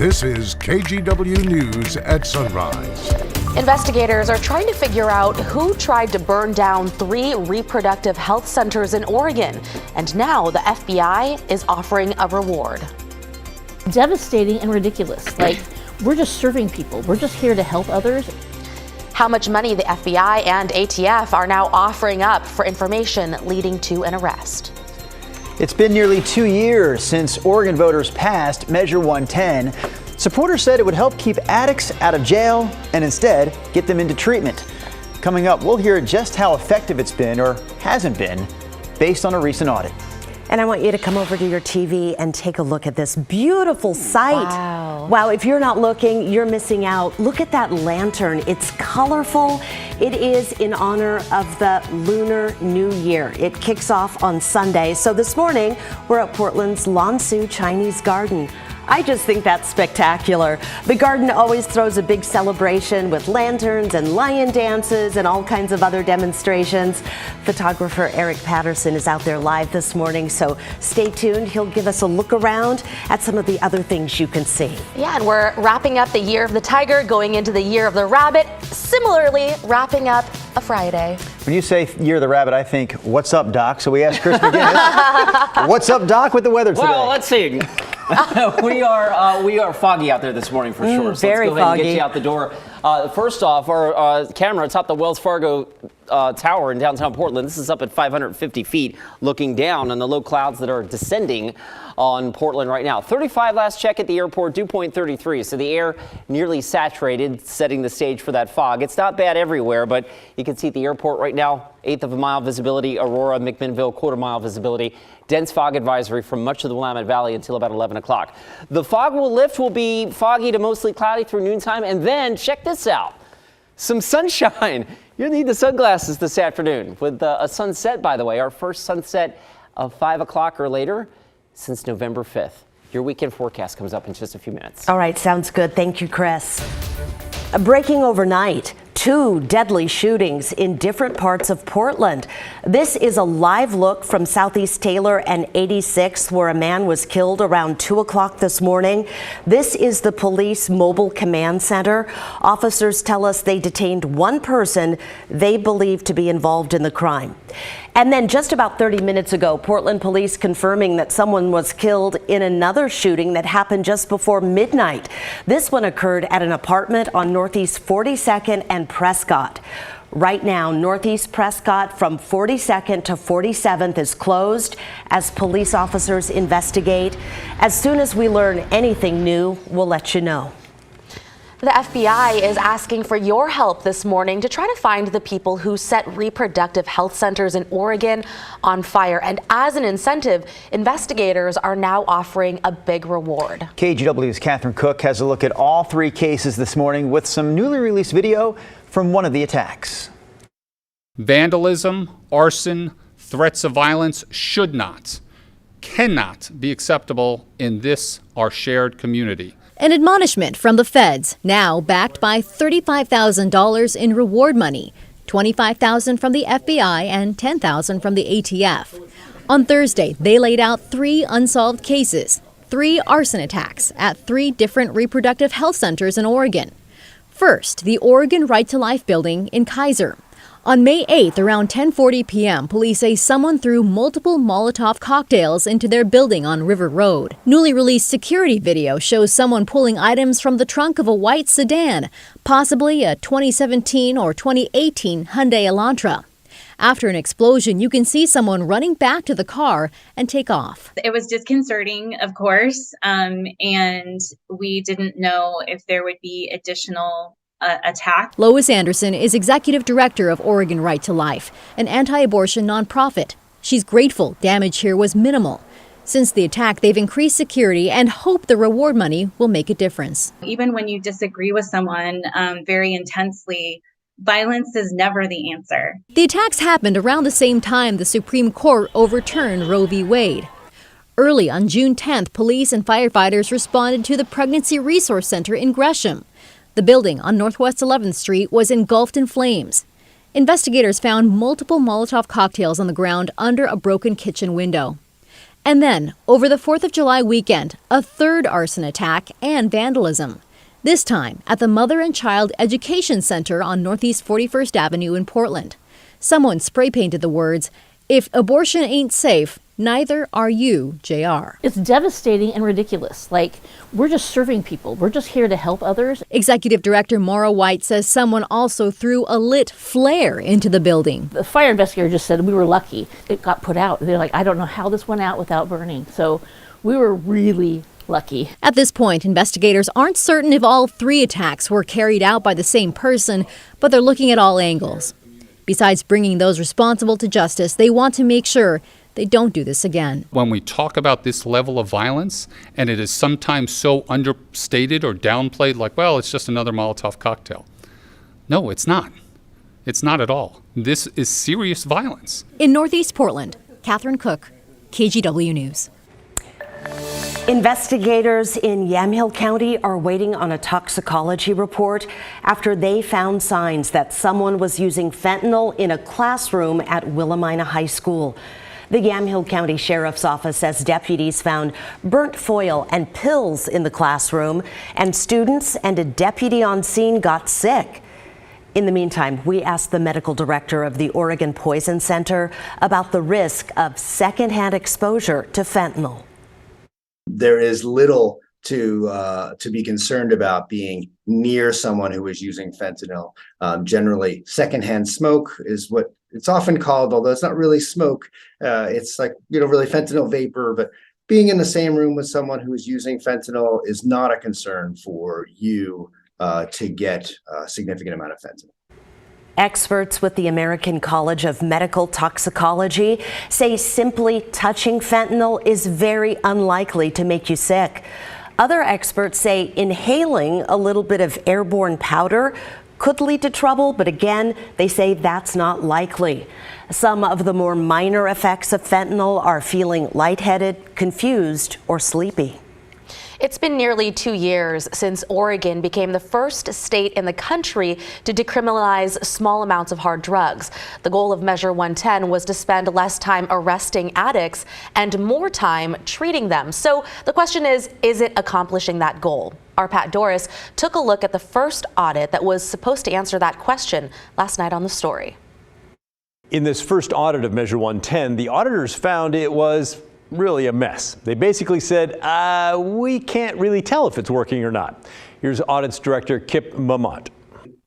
This is KGW News at Sunrise. Investigators are trying to figure out who tried to burn down 3 reproductive health centers in Oregon. And now the FBI is offering a reward. Devastating and ridiculous. Like, we're just serving people. We're just here to help others. How much money the FBI and ATF are now offering up for information leading to an arrest. It's been nearly 2 years since Oregon voters passed Measure 110. Supporters said it would help keep addicts out of jail and instead get them into treatment. Coming up, we'll hear just how effective it's been or hasn't been based on a recent audit. And I want you to come over to your TV and take a look at this beautiful sight. Wow, if you're not looking, you're missing out. Look at that lantern. It's colorful. It is in honor of the Lunar New Year. It kicks off on Sunday. So this morning, we're at Portland's Lansu Chinese Garden. I just think that's spectacular. The garden always throws a big celebration with lanterns and lion dances and all kinds of other demonstrations. Photographer Eric Patterson is out there live this morning, so stay tuned. He'll give us a look around at some of the other things you can see. Yeah, and we're wrapping up the year of the tiger, going into the year of the rabbit, similarly wrapping up a Friday. When you say year of the rabbit, I think, what's up, Doc? So we asked Chris McGinnis, what's up, Doc, with the weather today? Well, let's see. We are foggy out there this morning for sure. So very let's go ahead foggy. and get you out the door. First off, our camera atop the Wells Fargo Tower in downtown Portland. This is up at 550 feet, looking down on the low clouds that are descending on Portland right now. 35 last check at the airport, dew point 33. So the air nearly saturated, setting the stage for that fog. It's not bad everywhere, but you can see at the airport right now, 1/8 of a mile visibility, Aurora, McMinnville, 1/4 mile visibility. Dense fog advisory from much of the Willamette Valley until about 11 o'clock. The fog will lift, will be foggy to mostly cloudy through noontime, and then check this out. Some sunshine. You'll need the sunglasses this afternoon with a sunset, by the way, our first sunset of 5 o'clock or later since November 5th. Your weekend forecast comes up in just a few minutes. All right, sounds good. Thank you, Chris. Breaking overnight, 2 deadly shootings in different parts of Portland. This is a live look from Southeast Taylor and 86th, where a man was killed around 2 o'clock this morning. This is the police mobile command center. Officers tell us they detained 1 person they believe to be involved in the crime. And then just about 30 minutes ago, Portland police confirming that someone was killed in another shooting that happened just before midnight. This one occurred at an apartment on Northeast 42nd and Prescott. Right now, Northeast Prescott from 42nd to 47th is closed as police officers investigate. As soon as we learn anything new, we'll let you know. The FBI is asking for your help this morning to try to find the people who set reproductive health centers in Oregon on fire. And as an incentive, investigators are now offering a big reward. KGW's Catherine Cook has a look at all 3 cases this morning with some newly released video from one of the attacks. Vandalism, arson, threats of violence should not, cannot be acceptable in this, our shared community. An admonishment from the feds, now backed by $35,000 in reward money, $25,000 from the FBI and $10,000 from the ATF. On Thursday, they laid out 3 unsolved cases, 3 arson attacks at 3 different reproductive health centers in Oregon. First, the Oregon Right to Life building in Kaiser. On May 8th, around 10:40 p.m., police say someone threw multiple Molotov cocktails into their building on River Road. Newly released security video shows someone pulling items from the trunk of a white sedan, possibly a 2017 or 2018 Hyundai Elantra. After an explosion, you can see someone running back to the car and take off. It was disconcerting, of course, and we didn't know if there would be additional attack. Lois Anderson is executive director of Oregon Right to Life, an anti-abortion nonprofit. She's grateful damage here was minimal. Since the attack, they've increased security and hope the reward money will make a difference. Even when you disagree with someone very intensely, violence is never the answer. The attacks happened around the same time the Supreme Court overturned Roe v. Wade. Early on June 10th, police and firefighters responded to the Pregnancy Resource Center in Gresham. The building on Northwest 11th Street was engulfed in flames. Investigators found multiple Molotov cocktails on the ground under a broken kitchen window. And then, over the 4th of July weekend, a third arson attack and vandalism. This time at the Mother and Child Education Center on Northeast 41st Avenue in Portland. Someone spray painted the words, "If abortion ain't safe, neither are you, JR." It's devastating and ridiculous. Like, we're just serving people. We're just here to help others. Executive Director Maura White says someone also threw a lit flare into the building. The fire investigator just said we were lucky. It got put out. They're like, I don't know how this went out without burning. So we were really lucky. At this point, investigators aren't certain if all 3 attacks were carried out by the same person, but they're looking at all angles. Besides bringing those responsible to justice, they want to make sure they don't do this again. When we talk about this level of violence, and it is sometimes so understated or downplayed, like, well, it's just another Molotov cocktail. No, it's not. It's not at all. This is serious violence. In Northeast Portland, Catherine Cook, KGW News. Investigators in Yamhill County are waiting on a toxicology report after they found signs that someone was using fentanyl in a classroom at Willamina High School. The Yamhill County Sheriff's Office says deputies found burnt foil and pills in the classroom, and students and a deputy on scene got sick. In the meantime, we asked the medical director of the Oregon Poison Center about the risk of secondhand exposure to fentanyl. There is little to be concerned about being near someone who is using fentanyl. Generally, secondhand smoke is what it's often called, although it's not really smoke. It's like, really fentanyl vapor, but being in the same room with someone who is using fentanyl is not a concern for you to get a significant amount of fentanyl. Experts with the American College of Medical Toxicology say simply touching fentanyl is very unlikely to make you sick. Other experts say inhaling a little bit of airborne powder could lead to trouble, but again, they say that's not likely. Some of the more minor effects of fentanyl are feeling lightheaded, confused, or sleepy. It's been nearly 2 years since Oregon became the first state in the country to decriminalize small amounts of hard drugs. The goal of Measure 110 was to spend less time arresting addicts and more time treating them. So the question is it accomplishing that goal? Our Pat Doris took a look at the first audit that was supposed to answer that question last night on The Story. In this first audit of Measure 110, the auditors found it was really a mess. They basically said, we can't really tell if it's working or not. Here's Audits Director Kip Mamont.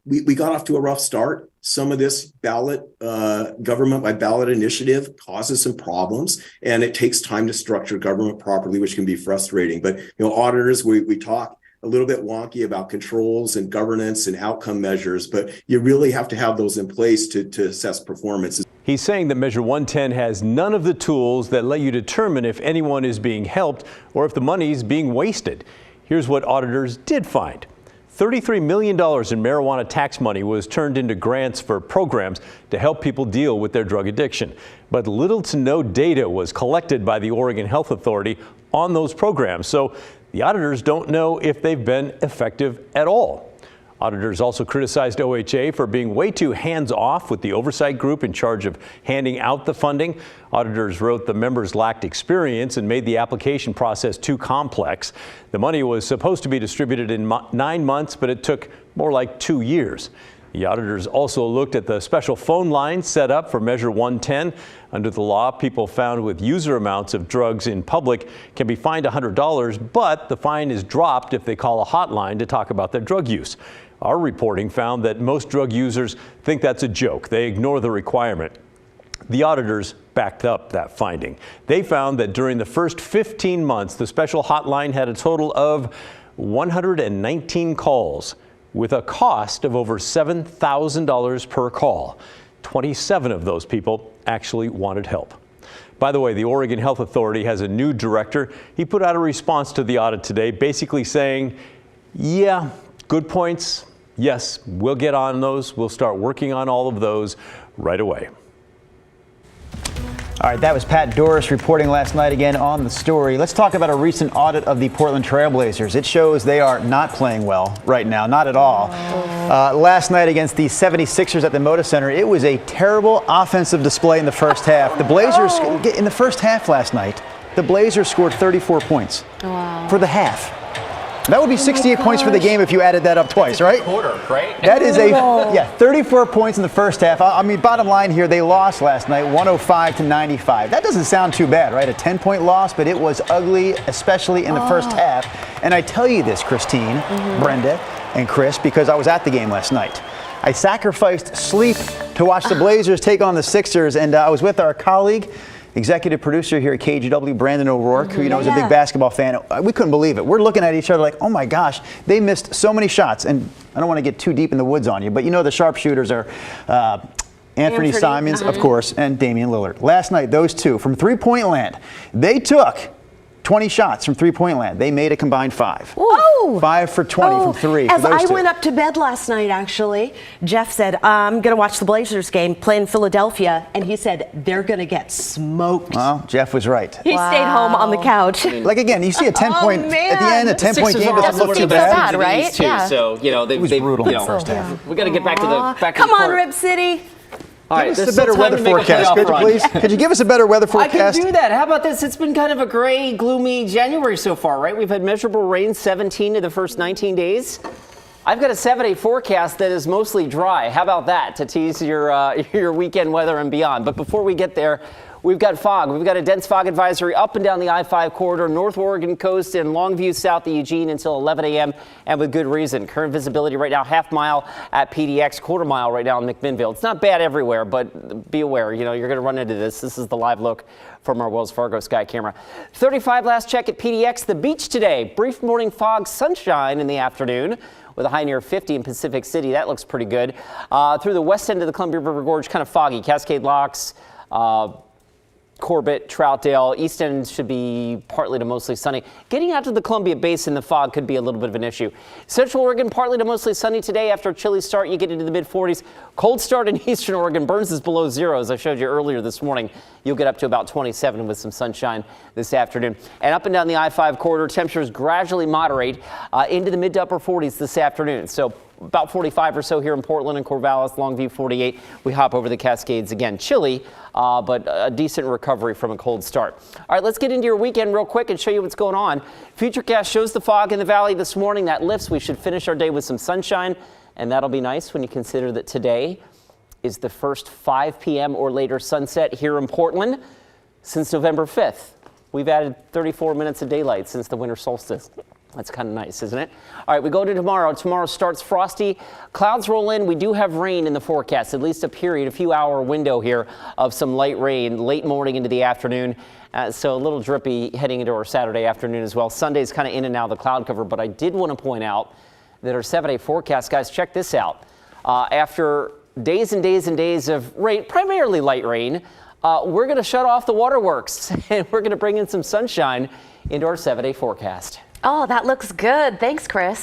We got off to a rough start. Some of this government by ballot initiative causes some problems, and it takes time to structure government properly, which can be frustrating. But auditors, we talk a little bit wonky about controls and governance and outcome measures, but you really have to have those in place to assess performance. He's saying that Measure 110 has none of the tools that let you determine if anyone is being helped or if the money's being wasted. Here's what auditors did find. $33 million in marijuana tax money was turned into grants for programs to help people deal with their drug addiction. But little to no data was collected by the Oregon Health Authority on those programs, so the auditors don't know if they've been effective at all. Auditors also criticized OHA for being way too hands-off with the oversight group in charge of handing out the funding. Auditors wrote the members lacked experience and made the application process too complex. The money was supposed to be distributed in 9 months, but it took more like 2 years. The auditors also looked at the special phone line set up for Measure 110. Under the law, people found with user amounts of drugs in public can be fined $100, but the fine is dropped if they call a hotline to talk about their drug use. Our reporting found that most drug users think that's a joke. They ignore the requirement. The auditors backed up that finding. They found that during the first 15 months, the special hotline had a total of 119 calls with a cost of over $7,000 per call. 27 of those people actually wanted help. By the way, the Oregon Health Authority has a new director. He put out a response to the audit today, basically saying, yeah, good points. Yes, we'll get on those. We'll start working on all of those right away. All right, that was Pat Doris reporting last night again on The Story. Let's talk about a recent audit of the Portland Trailblazers. It shows they are not playing well right now, not at all. Last night against the 76ers at the Moda Center, it was a terrible offensive display in the first half. The Blazers, in the first half last night, the Blazers scored 34 points for the half. That would be 68 points for the game if you added that up twice, right? Quarter, right? That is 34 points in the first half. I mean, bottom line here, they lost last night, 105-95. That doesn't sound too bad, right? A 10-point loss, but it was ugly, especially in the first half. And I tell you this, Christine, Brenda, and Chris, because I was at the game last night. I sacrificed sleep to watch the Blazers take on the Sixers, and I was with our colleague, executive producer here at KGW, Brandon O'Rourke, who is a big basketball fan. We couldn't believe it. We're looking at each other like, oh my gosh, they missed so many shots. And I don't want to get too deep in the woods on you, but the sharpshooters are Anthony Simons, of course, and Damian Lillard. Last night, those two from three-point land, they took 20 shots from three-point land. They made a combined 5. Oh! 5 for 20 from 3. As I went up to bed last night, actually, Jeff said, I'm going to watch the Blazers game, play in Philadelphia, and he said, they're going to get smoked. Well, Jeff was right. He stayed home on the couch. Like, again, you see a 10-point, at the end, a 10-point game doesn't look too bad. Right? Yeah. So, it was brutal in the first half. We got to get back to the Come on, Rip City. All right, give us a better weather forecast, could you please? Could you give us a better weather forecast? I can do that. How about this? It's been kind of a gray, gloomy January so far, right? We've had measurable rain 17 of the first 19 days. I've got a 7-day forecast that is mostly dry. How about that to tease your weekend weather and beyond? But before we get there, we've got fog. We've got a dense fog advisory up and down the I-5 corridor, North Oregon coast and Longview south of Eugene until 11 a.m. and with good reason. Current visibility right now, half mile at PDX, quarter mile right now in McMinnville. It's not bad everywhere, but be aware, you're going to run into this. This is the live look from our Wells Fargo sky camera. 35 last check at PDX. The beach today, brief morning fog, sunshine in the afternoon, with a high near 50 in Pacific City. That looks pretty good. Through the west end of the Columbia River Gorge, kind of foggy. Cascade Locks, Corbett, Troutdale, east end should be partly to mostly sunny. Getting out to the Columbia Basin, the fog could be a little bit of an issue. Central Oregon, partly to mostly sunny today. After a chilly start, you get into the mid-40s. Cold start in eastern Oregon. Burns is below 0, as I showed you earlier this morning. You'll get up to about 27 with some sunshine this afternoon. And up and down the I-5 corridor, temperatures gradually moderate into the mid to upper 40s this afternoon. So about 45 or so here in Portland and Corvallis, Longview 48. We hop over the Cascades again. Chilly, but a decent recovery from a cold start. All right, let's get into your weekend real quick and show you what's going on. Futurecast shows the fog in the valley this morning. That lifts. We should finish our day with some sunshine, and that'll be nice when you consider that today is the first 5 p.m. or later sunset here in Portland since November 5th. We've added 34 minutes of daylight since the winter solstice. That's kind of nice, isn't it? All right, we go to tomorrow. Tomorrow starts frosty. Clouds roll in. We do have rain in the forecast, at least a few hour window here of some light rain late morning into the afternoon. So a little drippy heading into our Saturday afternoon as well. Sunday's kind of in and out of the cloud cover, but I did want to point out that our 7-day forecast, guys, check this out. After days and days and days of rain, primarily light rain, we're going to shut off the waterworks and we're going to bring in some sunshine into our 7-day forecast. Oh, that looks good. Thanks, Chris.